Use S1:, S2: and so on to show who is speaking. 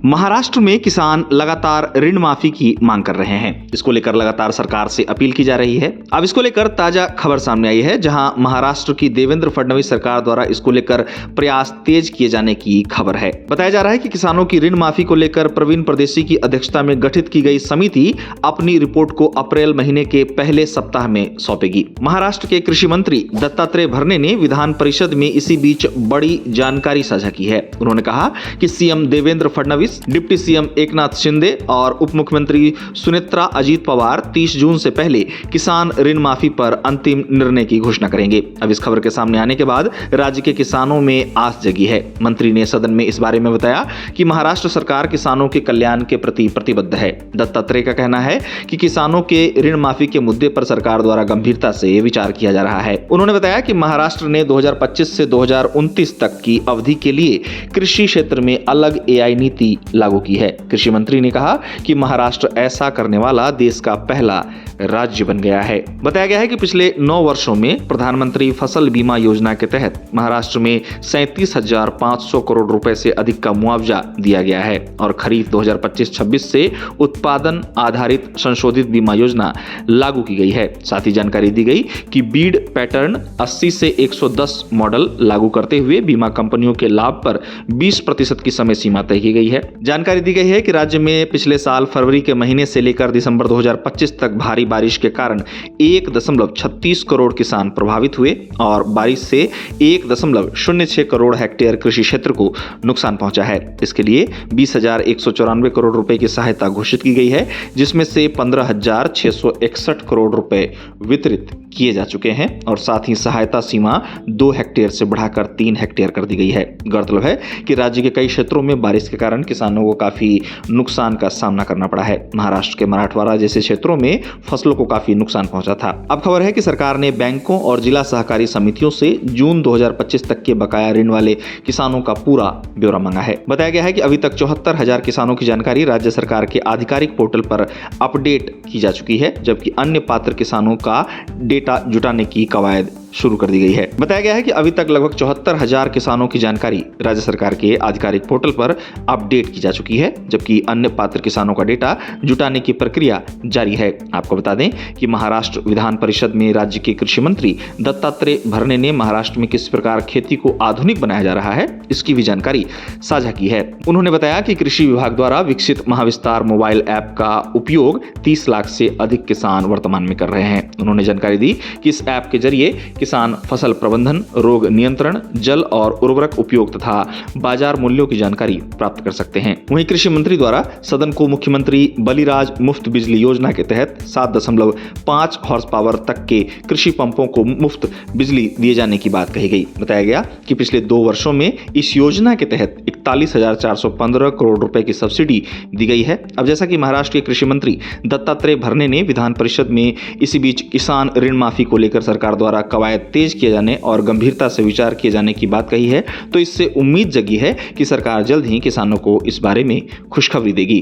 S1: महाराष्ट्र में किसान लगातार ऋण माफी की मांग कर रहे हैं। इसको लेकर लगातार सरकार से अपील की जा रही है। अब इसको लेकर ताजा खबर सामने आई है, जहां महाराष्ट्र की देवेंद्र फडणवीस सरकार द्वारा इसको लेकर प्रयास तेज किए जाने की खबर है। बताया जा रहा है कि किसानों की ऋण माफी को लेकर प्रवीण परदेशी की अध्यक्षता में गठित की गई समिति अपनी रिपोर्ट को अप्रैल महीने के पहले सप्ताह में सौंपेगी। महाराष्ट्र के कृषि मंत्री दत्तात्रेय भरने ने विधान परिषद में इसी बीच बड़ी जानकारी साझा की है। उन्होंने कहा कि CM Devendra Fadnavis, deputy CM Eknath Shinde और उप मुख्यमंत्री सुनेत्रा अजीत पवार 30 जून से पहले किसान ऋण माफी पर अंतिम निर्णय की घोषणा करेंगे। अब इस खबर के सामने आने के बाद राज्य के किसानों में आस जगी है। मंत्री ने सदन में इस बारे में बताया कि महाराष्ट्र सरकार किसानों के कल्याण के प्रति प्रतिबद्ध है। दत्तात्रेय का कहना है कि किसानों के ऋण माफी के मुद्दे पर सरकार द्वारा गंभीरता से विचार किया जा रहा है। उन्होंने बताया कि महाराष्ट्र ने 2025 से 2029 तक की अवधि के लिए कृषि क्षेत्र में अलग एआई नीति लागू की है। कृषि मंत्री ने कहा कि महाराष्ट्र ऐसा करने वाला देश का पहला राज्य बन गया है। बताया गया है कि पिछले 9 वर्षों में प्रधानमंत्री फसल बीमा योजना के तहत महाराष्ट्र में 37,500 करोड़ रुपए से अधिक का मुआवजा दिया गया है और खरीफ 2025-26 से उत्पादन आधारित संशोधित बीमा योजना लागू की गई है। साथ ही जानकारी दी गई कि बीड पैटर्न 80 से 110 मॉडल लागू करते हुए बीमा कंपनियों के लाभ पर 20% की समय सीमा तय की गई है। जानकारी दी गई है कि राज्य में पिछले साल फरवरी के महीने से लेकर दिसंबर 2025 तक भारी बारिश के कारण 1.36 करोड़ किसान प्रभावित हुए और बारिश से 1.06 करोड़ हेक्टेयर कृषि क्षेत्र को नुकसान पहुंचा है। इसके लिए 20,194 करोड़ रुपए की सहायता घोषित की गई है, जिसमें से 15,661 करोड़ रुपए वितरित किए जा चुके हैं और साथ ही सहायता सीमा 2 हेक्टेयर से बढ़ाकर 3 हेक्टेयर कर दी गई है। गौरतलब है कि राज्य के कई क्षेत्रों में बारिश के कारण किसानों को काफी नुकसान का सामना करना पड़ा है। महाराष्ट्र के मराठवाड़ा जैसे क्षेत्रों में फसलों को काफी नुकसान पहुंचा था। अब खबर है कि सरकार ने बैंकों और जिला सहकारी समितियों से जून 2025 तक के बकाया ऋण वाले किसानों का पूरा ब्यौरा मांगा है। बताया गया है कि अभी तक 74,000 किसानों की जानकारी राज्य सरकार के आधिकारिक पोर्टल पर अपडेट की जा चुकी है, जबकि अन्य पात्र किसानों का डेटा जुटाने की कवायद शुरू कर दी गई है। बताया गया है कि अभी तक लगभग 74,000 किसानों की जानकारी राज्य सरकार के आधिकारिक पोर्टल पर अपडेट की जा चुकी है, जबकि अन्य पात्र किसानों का डेटा जुटाने की प्रक्रिया जारी है। आपको बता दें कि महाराष्ट्र विधान परिषद में राज्य के कृषि मंत्री दत्तात्रेय भरने ने महाराष्ट्र में किस प्रकार खेती को आधुनिक बनाया जा रहा है, इसकी भी जानकारी साझा की है। उन्होंने बताया कि कृषि विभाग द्वारा विकसित महाविस्तार मोबाइल ऐप का उपयोग 30 लाख से अधिक किसान वर्तमान में कर रहे हैं। उन्होंने जानकारी दी कि इस ऐप के जरिए किसान फसल प्रबंधन, रोग नियंत्रण, जल और उर्वरक उपयोग तथा बाजार मूल्यों की जानकारी प्राप्त कर सकते हैं। वहीं कृषि मंत्री द्वारा सदन को मुख्यमंत्री बलिराज मुफ्त बिजली योजना के तहत 7.5 हॉर्स पावर तक के कृषि पंपों को मुफ्त बिजली दिए जाने की बात कही गई। बताया गया कि पिछले 2 वर्षों में इस योजना के तहत 41,415 करोड़ रुपए की सब्सिडी दी गई है। अब जैसा कि महाराष्ट्र के कृषि मंत्री दत्तात्रेय भरने ने विधान परिषद में इसी बीच किसान ऋण माफी को लेकर सरकार द्वारा कवायद तेज किए जाने और गंभीरता से विचार किए जाने की बात कही है, तो इससे उम्मीद जगी है कि सरकार जल्द ही किसानों को इस बारे में खुशखबरी देगी।